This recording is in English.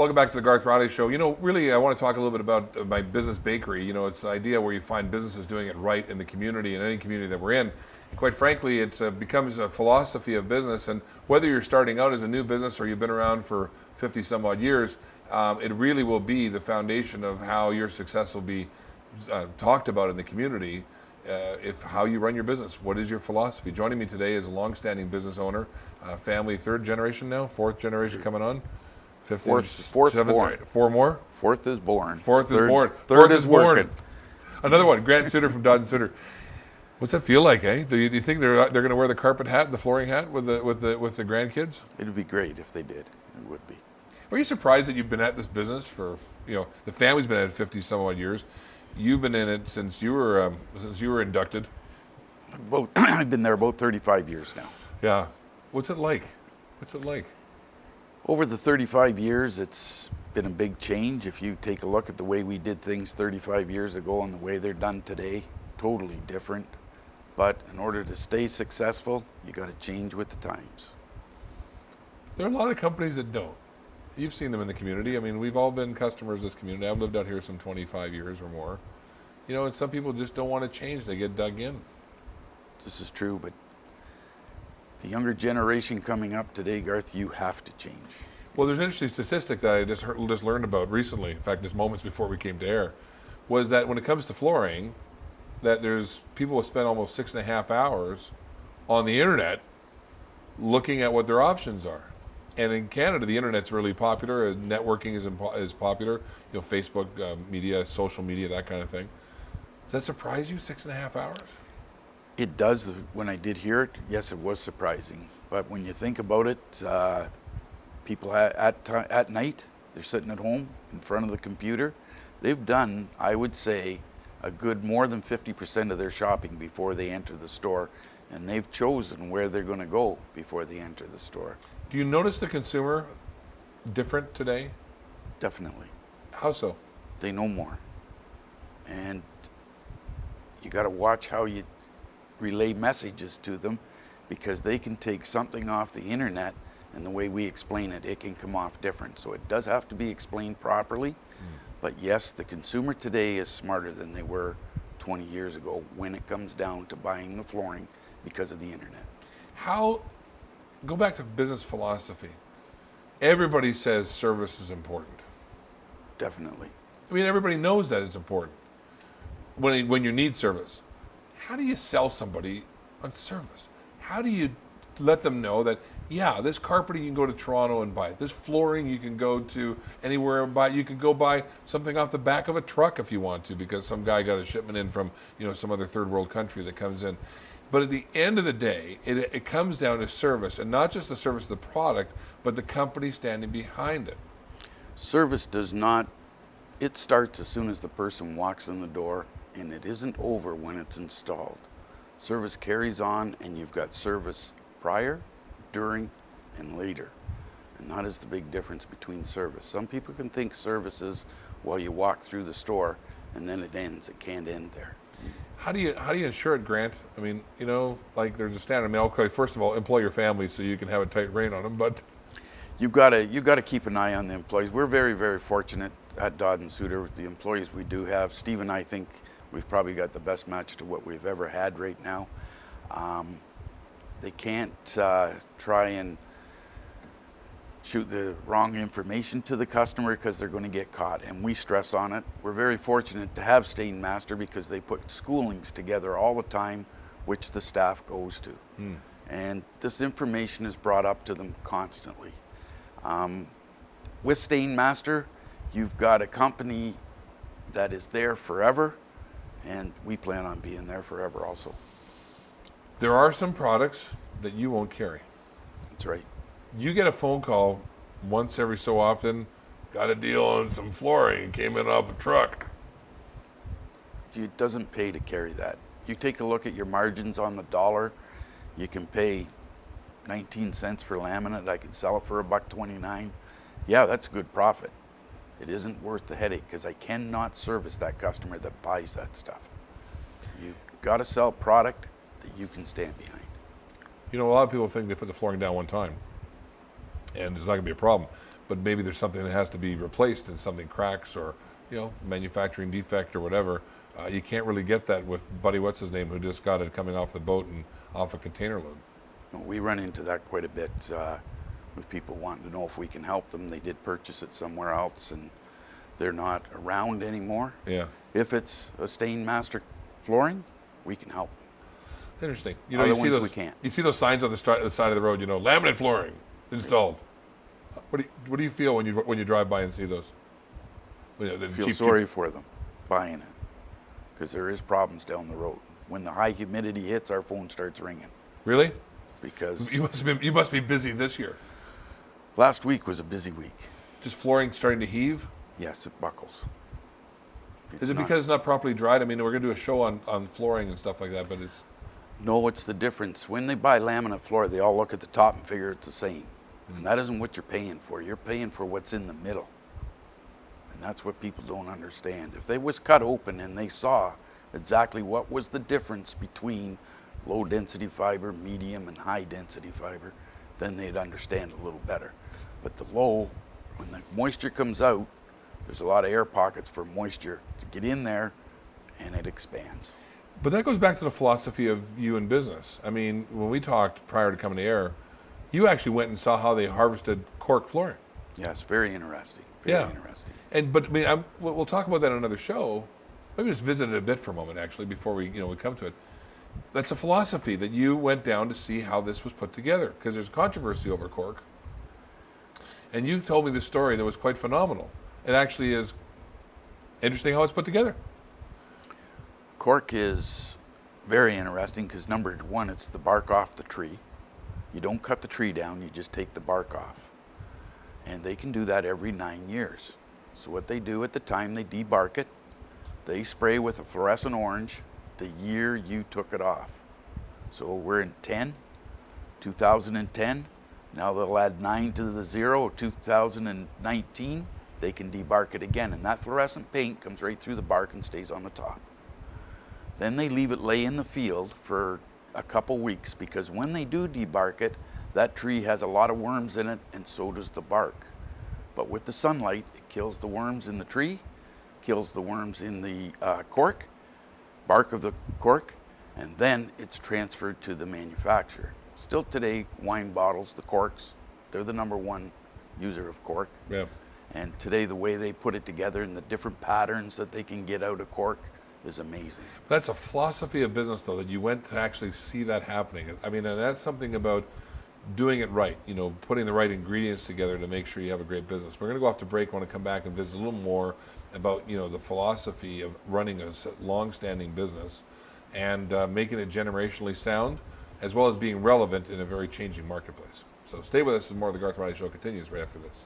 Welcome back to the Garth Riley Show. Really, I want to talk a little bit about my business bakery. It's an idea where you find businesses doing it right in the community, in any community that we're in. And quite frankly, it becomes a philosophy of business. And whether you're starting out as a new business or you've been around for 50 some odd years, it really will be the foundation of how your success will be talked about in the community. If how you run your business, what is your philosophy? Joining me today is a long-standing business owner, family, third generation now, fourth generation coming on. Fourth born. Four more? Fourth is born. Fourth is born. Third is working. Another one, Grant Souter from Dodd and Souter. What's that feel like, eh? Do you think they're going to wear the carpet hat, the flooring hat with the grandkids? It'd be great if they did. It would be. Are you surprised that you've been at this business for, the family's been at it 50 some odd years. You've been in it since you were inducted. I've been there about 35 years now. Yeah. What's it like? Over the 35 years, it's been a big change. If you take a look at the way we did things 35 years ago and the way they're done today, totally different. But in order to stay successful, you got to change with the times. There are a lot of companies that don't. You've seen them in the community. I mean, we've all been customers of this community. I've lived out here some 25 years or more. And some people just don't want to change. They get dug in. This is true, but the younger generation coming up today, Garth, you have to change. Well, there's an interesting statistic that I just learned about recently. In fact, just moments before we came to air, was that when it comes to flooring, that there's people who spend almost 6.5 hours on the internet looking at what their options are. And in Canada, the internet's really popular. Networking is popular. Facebook, media, social media, that kind of thing. Does that surprise you? 6.5 hours? It does. When I did hear it, yes, it was surprising. But when you think about it, people at night, they're sitting at home in front of the computer. They've done, I would say, a good more than 50% of their shopping before they enter the store. And they've chosen where they're going to go before they enter the store. Do you notice the consumer different today? Definitely. How so? They know more. And you got to watch how you relay messages to them, because they can take something off the internet and the way we explain it, it can come off different. So it does have to be explained properly. But yes, the consumer today is smarter than they were 20 years ago when it comes down to buying the flooring because of the internet. Go back to business philosophy. Everybody says service is important. Definitely. I mean, everybody knows that it's important when you need service. How do you sell somebody on service? How do you let them know that, yeah, this carpeting you can go to Toronto and buy it. This flooring you can go to anywhere and buy. You can go buy something off the back of a truck if you want to, because some guy got a shipment in from some other third world country that comes in. But at the end of the day, it comes down to service, and not just the service of the product, but the company standing behind it. Service does not, it starts as soon as the person walks in the door, and it isn't over when it's installed. Service carries on, and you've got service prior, during, and later. And that is the big difference between service. Some people can think service is while you walk through the store, and then it ends. It can't end there. How do you ensure it, Grant? I mean, like there's a standard. I mean, okay, first of all, employ your family so you can have a tight rein on them. But you've got to keep an eye on the employees. We're very, very fortunate at Dodd and Souter with the employees we do have. Steve and I think we've probably got the best match to what we've ever had right now. They can't try and shoot the wrong information to the customer because they're going to get caught, and we stress on it. We're very fortunate to have Stain Master because they put schoolings together all the time, which the staff goes to. And this information is brought up to them constantly. With Stain Master, you've got a company that is there forever, and we plan on being there forever also. There are some products that you won't carry. That's right. You get a phone call once every so often, got a deal on some flooring, came in off a truck. It doesn't pay to carry that. You take a look at your margins on the dollar, you can pay 19 cents for laminate, I could sell it for $1.29. Yeah, that's a good profit. It isn't worth the headache because I cannot service that customer that buys that stuff. You got to sell product that you can stand behind. A lot of people think they put the flooring down one time. and it's not going to be a problem. But maybe there's something that has to be replaced, and something cracks, or manufacturing defect or whatever. You can't really get that with Buddy, what's his name, who just got it coming off the boat and off a container load. We run into that quite a bit with people wanting to know if we can help them. They did purchase it somewhere else, and they're not around anymore. Yeah, If it's a Stainmaster flooring, we can help them. interesting. Other You see ones those, we can't. You see those signs on the side of the road. Laminate flooring installed. What do you feel when you drive by and see those? The Feel cheap- sorry for them buying it, because there is problems down the road. When the high humidity hits, our phone starts ringing. Really? Because You must be busy this year. last week was a busy week. Just flooring starting to heave. Yes, it buckles. Is it because it's not properly dried? I mean, we're going to do a show on flooring and stuff like that, but it's... No, it's the difference. When they buy laminate floor, they all look at the top and figure it's the same. And that isn't what you're paying for. You're paying for what's in the middle. And that's what people don't understand. If they was cut open and they saw exactly what was the difference between low density fiber, medium, and high density fiber, then they'd understand a little better. But the low, when the moisture comes out, there's a lot of air pockets for moisture to get in there, and it expands. But that goes back to the philosophy of you in business. I mean, when we talked prior to coming to air, you actually went and saw how they harvested cork flooring. Yes, very interesting. Very Yeah. interesting. But I mean, we'll talk about that in another show. Maybe just visit it a bit for a moment, actually, before we come to it. That's a philosophy that you went down to see how this was put together, because there's controversy over cork. And you told me this story that was quite phenomenal. It actually is interesting how it's put together. Cork is very interesting because number one, it's the bark off the tree. You don't cut the tree down, you just take the bark off. And they can do that every 9 years. So what they do at the time they debark it, they spray with a fluorescent orange the year you took it off. So we're in 2010. Now they'll add 9 to the 0, 2019. They can debark it again. And that fluorescent paint comes right through the bark and stays on the top. Then they leave it lay in the field for a couple weeks, because when they do debark it, that tree has a lot of worms in it, and so does the bark. But with the sunlight, it kills the worms in the tree, kills the worms in the cork, bark of the cork, and then it's transferred to the manufacturer. Still today, wine bottles, the corks, they're the #1 user of cork. Yeah. And today, the way they put it together and the different patterns that they can get out of cork is amazing. That's a philosophy of business, though, that you went to actually see that happening. I mean, and that's something about doing it right, putting the right ingredients together to make sure you have a great business. We're going to go off to break. I want to come back and visit a little more about, the philosophy of running a long-standing business and making it generationally sound, as well as being relevant in a very changing marketplace. So stay with us as more of the Garth Riley Show continues right after this.